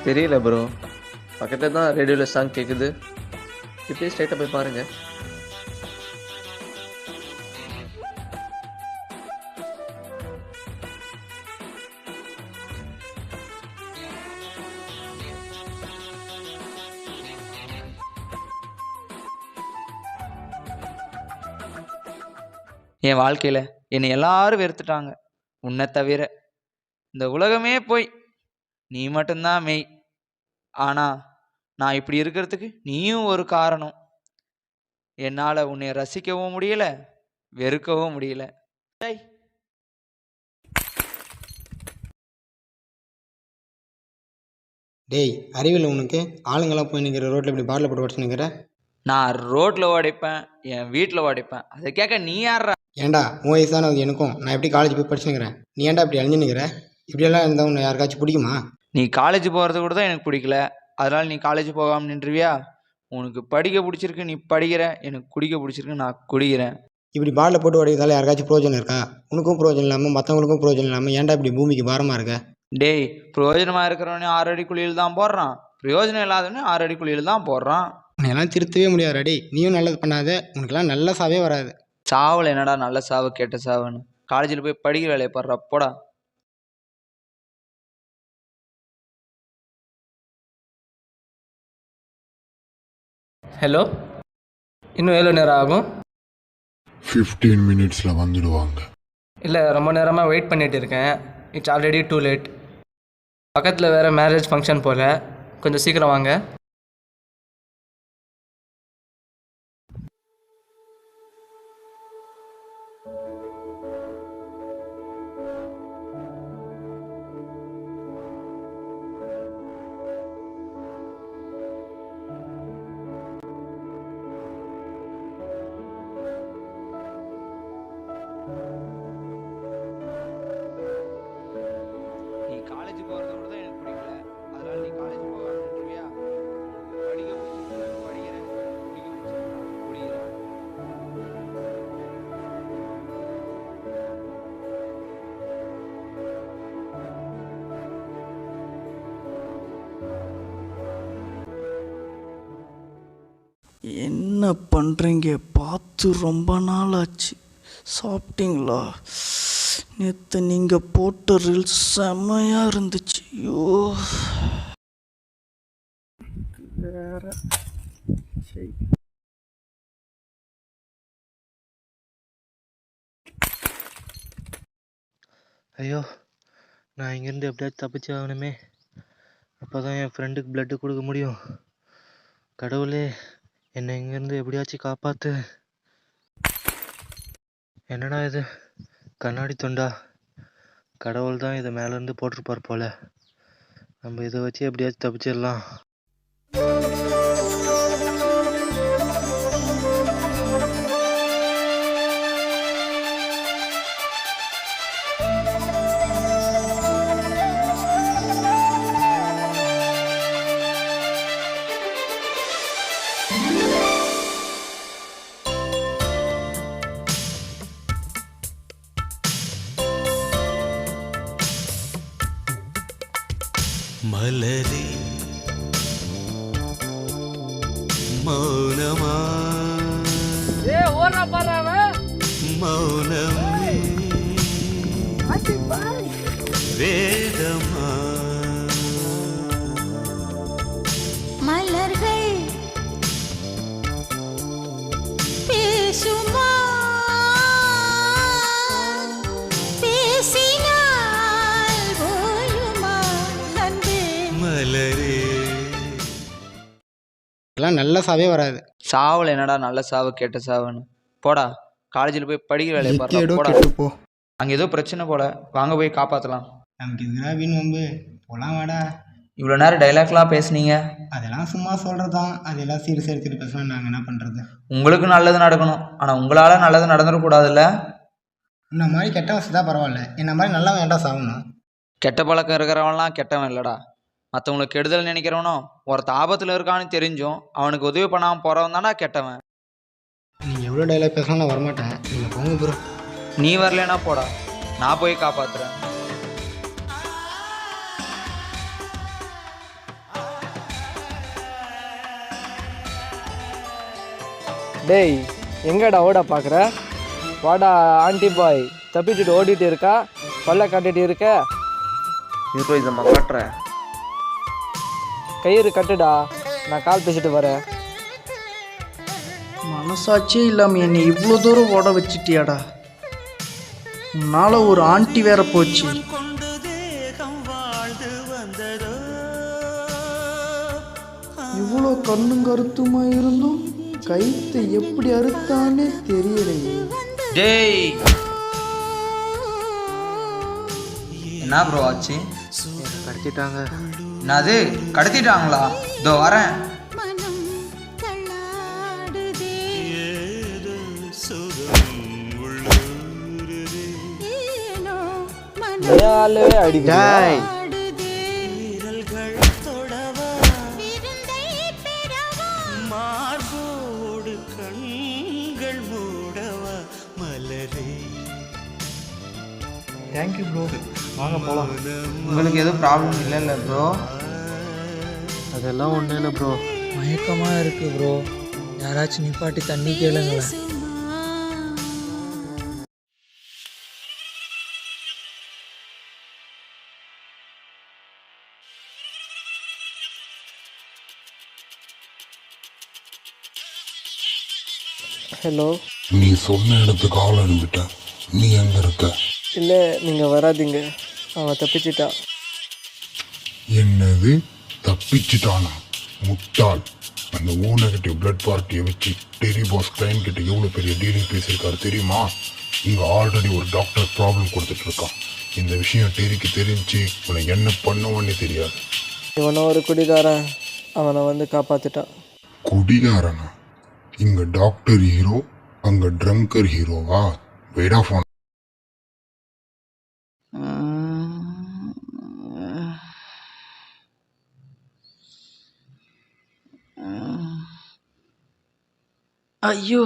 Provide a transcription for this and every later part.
தெரியல ப்ரோ. பக்கத்தில் தான் ரேடியோவில் சாங் கேட்குது. இப்படியே ஸ்ட்ரைட்டாக போய் பாருங்க. என் வாழ்க்கையில் என்னை எல்லாரும் வெறுத்துட்டாங்க உன்னை தவிர. இந்த உலகமே போய் நீ மட்டும்தான் மெய். ஆனால் நான் இப்படி இருக்கிறதுக்கு நீயும் ஒரு காரணம். என்னால் உன்னை ரசிக்கவும் முடியல, வெறுக்கவும் முடியல. டேய், டேய் அறிவில் உனக்கு ஆளுங்கெல்லாம் போய் நிற்கிற ரோட்டில் இப்படி பாட்டில் போட்டு உடச்சு நிற்கிற. நான் ரோட்டில் உடைப்பேன், என் வீட்டில் உடைப்பேன். அதை கேட்க நீ யாரா? ஏன்டா உன் வயசானது எனக்கும். நான் எப்படி காலேஜ் போய் படிச்சுன்னுக்கிறேன், நீ ஏன்டா இப்படி அழிஞ்சு நிற்கிற? இப்படியெல்லாம் இருந்தால் உன்னை யாருக்காச்சும் பிடிக்குமா? நீ காலேஜ் போகிறது கூட தான் எனக்கு பிடிக்கல. அதனால் நீ காலேஜ் போகாமல் நின்றுவியா? உனக்கு படிக்க பிடிச்சிருக்கு, நீ படிக்கிற. எனக்கு குடிக்க பிடிச்சிருக்கு, நான் குடிக்கிறேன். இப்படி பாட்டில் போட்டு உடைக்கிறதால யாருக்காச்சும் பிரயோஜனம் இருக்கா? உனக்கும் பிரயோஜனம் இல்லாமல் மற்றவங்களுக்கும் பிரயோஜனம் இல்லாமல் ஏன்டா இப்படி பூமிக்கு பாரமாக இருக்க? டேய், பிரயோஜனமாக இருக்கிறவனே 6 அடி குழியில் தான் போடுறான், பிரயோஜனம் இல்லாதவனே 6 அடி குழியில் தான் போடுறான். உன்னையெல்லாம் திருத்தவே முடியாது. டேய் நீயும் நல்லது பண்ணாத, உனக்கெல்லாம் நல்ல சாவே வராது. சாவில் என்னடா நல்ல சாவு கெட்ட சாவுன்னு? காலேஜில் போய் படிக்கிற வேலையை பாடுறா, போடா. ஹலோ, இன்னும் எவ்வளோ நேரம் ஆகும்? 15 மினிட்ஸில் வந்துடுவாங்க. இல்லை, ரொம்ப நேரமாக வெயிட் பண்ணிகிட்டு இருக்கேன். It's already too late. பக்கத்தில் வேறு மேரேஜ் ஃபங்க்ஷன் போல், கொஞ்சம் சீக்கிரம் வாங்க. நீ காலேஜ் போகிறது கூட தான் எனக்கு பிடிக்கல. அதனால் நீ காலேஜ் போகாமல் நின்றுவியா? படிக்க பிடிச்சிருக்கு, நான் படிக்கிறேன். குடிக்க பிடிச்சிருக்கு, நான் குடிக்கிறேன். என்ன பண்ணுறீங்க? பார்த்து ரொம்ப நாள் ஆச்சு. சாப்பிட்டீங்களா? நேற்று நீங்கள் போட்ட ரீல்ஸ் செம்மையாக இருந்துச்சு. ஐயோ வேற சரி. ஐயோ, நான் இங்கேருந்து எப்படியாச்சும் தப்பிச்சு ஆகணுமே. அப்போ தான் என் ஃப்ரெண்டுக்கு பிளட்டு கொடுக்க முடியும். கடவுளே, என்னை இங்கேருந்து எப்படியாச்சும் காப்பாற்று. என்னடா இது, கண்ணாடி தொண்டா? கடவுள் தான் இதை மேலேருந்து போட்டிருப்பார் போல. நம்ம இதை வச்சு எப்படியாச்சும் தப்பிச்சிடலாம். மலரே மௌனமா, மௌனமே வேதமா. மலர்கள் பேசுமா, பேசினால் போயுமா அன்பே. மலரே எல்லாம் நல்ல சாவே வராது. சாவில் என்னடா நல்ல சாவு கெட்ட சாவுன்னு? போடா, காலேஜில் போய் படிக்கிற வேலையை பாடுறா, எக்கேடோ போடா. கெட்டு போ. அங்கே ஏதோ பிரச்சனை போல, வாங்க போய் காப்பாற்றலாம். நமக்கு இதுனா வீண் வம்பு. போலாம் வாடா. இவ்வளோ நேரம் டைலாக்லாம் பேசுனீங்க. அதெல்லாம் சும்மா சொல்கிறதான். அதெல்லாம் சீரியஸ் எடுத்துகிட்டு பேசலாம். நாங்கள் என்ன பண்ணுறது? உங்களுக்கு நல்லது நடக்கணும், ஆனால் உங்களால் நல்லது நடந்துடக்கூடாதுல்ல. இந்த மாதிரி கெட்டவன் செத்தா பரவாயில்ல, என்ன மாதிரி நல்லா வேண்டாம் சாகணும். கெட்ட பழக்கம் இருக்கிறவன்லாம் கெட்டவன் இல்லைடா. மற்றவங்களுக்கு கெடுதல் நினைக்கிறவனும் ஒருத்த ஆபத்தில் இருக்கான்னு தெரிஞ்சும் அவனுக்கு உதவி பண்ணாமல் போகிறவன் தானே கெட்டவன். நீங்கள் எவ்வளோ டைலாக் பேசலாம், நான் வரமாட்டேன். நீங்கள் போங்க ப்ரோ. நீ வரலனா போடா, நான் போய் காப்பாற்றுறேன். டேய் எங்கடா ஓட பார்க்குற? வாடா ஆண்டி பாய், தப்பிச்சுட்டு ஓடிட்டு இருக்கா, பல்ல காட்டிட்டு இருக்க. ஹீரோயிசம்மா காட்டுறேன். கயிறு கட்டுடா, நான் கால் பேசிட்டு வரேன். மனசாட்சியே இல்லாமல் என்னை இவ்வளோ தூரம் ஓட வச்சிட்டியாடா. உன்னால் ஒரு ஆண்டி வேற போச்சு. கொண்டு தேகம் வாழ்ந்து வந்ததோ இவ்வளோ கண்ணும் கருத்துமா இருந்தும் கைத்தை எப்படி அறுத்தானே தெரியலையே. டேய் என்ன ப்ரோ ஆச்சு? கடத்திட்டாங்க. என்னது கடத்திட்டாங்களா? இதோ வரேன். மனம் தள்ளாடுதே ஏதோ சுகம் உள்ளூருதே ஏனோ மனம் தயாலவே அடிக்கிறா. ஆடுதே விரல்கள் தொடவா விருந்தை பெறவா மார்போடு கண்கள் மூடவா மலரே தேங்க்யூ ப்ரோ, வாங்க போகலாம். உங்களுக்கு எதுவும் ப்ராப்ளம் இல்லைல்ல ப்ரோ? அதெல்லாம் ஒன்றும் இல்லை ப்ரோ. மயக்கமாக இருக்கு ப்ரோ, யாராச்சும் நிப்பாட்டி தண்ணி கேளுங்களேன். ஹலோ. நீ சொன்ன இடத்துக்கு ஆள் அனுப்பிட்டேன். நீ எங்க இருக்க? இல்லை நீங்கள் வராதீங்க, அவன் தப்பிச்சிட்டா. என்னது தப்பிச்சிட்டானா? முட்டாள். அந்த ஊனகட்டிவ் பிளட் பார்ட்டியை வச்சு டெரி பாஸ் கிளைன் கிட்ட எவ்வளோ பெரிய டீலிங் பேசியிருக்காரு தெரியுமா? இங்கே ஆல்ரெடி ஒரு டாக்டர் ப்ராப்ளம் கொடுத்துட்டு இருக்கான். இந்த விஷயம் டெரிக்கு தெரிஞ்சு உனக்கு என்ன பண்ணுவோன்னு தெரியாது. இவனை ஒரு குடிகாரன், அவனை வந்து காப்பாற்றிட்டான். குடிகாரனா? இங்க டாக்டர் ஹீரோ, அங்க ட்ரங்கர் ஹீரோவா? Wait off. ஐயோ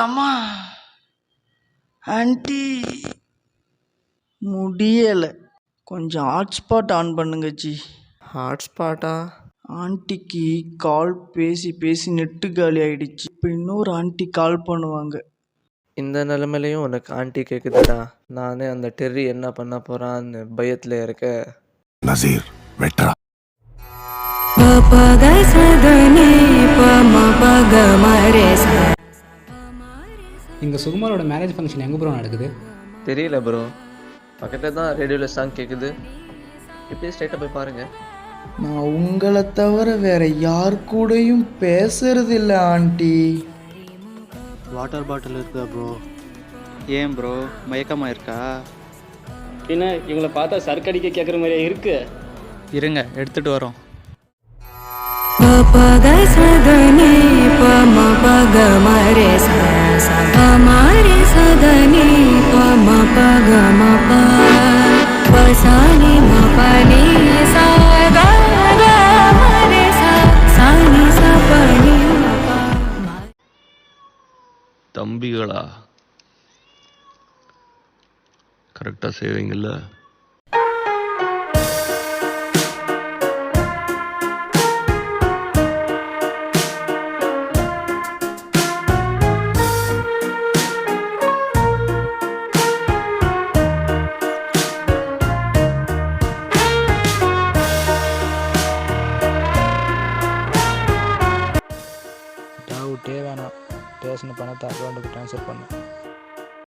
ஏம்மா ஆண்டி, முடியலை. கொஞ்சம் ஹாட்ஸ்பாட் ஆன் பண்ணுங்க ஜி. ஹாட்ஸ்பாட்டா? ஆண்டிக்கு கால் பேசி பேசி நெட்டு காலி ஆயிடுச்சு. இப்போ இன்னொரு ஆண்டி கால் பண்ணுவாங்க. இந்த நிலைமையிலையும் உனக்கு ஆண்டி கேட்குதுடா. நானே அந்த டெர்ரி என்ன பண்ண போகிறான்னு பயத்தில் இருக்க. நசீர் வெட்ரா. இங்கே சுகுமாரோட மேரேஜ் ஃபங்க்ஷன் எங்கே ப்ரோ நடக்குது? தெரியல ப்ரோ, பக்கத்தில் தான் ரேடியோவில் சாங் கேட்குது. இப்படியே ஸ்ட்ரைட்டாக போய் பாருங்கள். நான் உங்களை தவிர வேற யார் கூடயும் பேசுறதில்ல ஆண்டி. வாட்டர் பாட்டில் இருக்கா ப்ரோ? ஏன் ப்ரோ மயக்கமாக இருக்கா? பின்ன இவங்களை பார்த்தா சர்க்கடிக்க கேட்குற மாதிரியே இருக்கு. இருங்க எடுத்துட்டு வரோம். தம்பிகளா, கரெக்டாக செய்வீங்கள்ல? டவுட்டே வேணாம், பேசின பணத்தை அக்கௌண்ட்டுக்கு ட்ரான்ஸ்ஃபர் பண்ணு.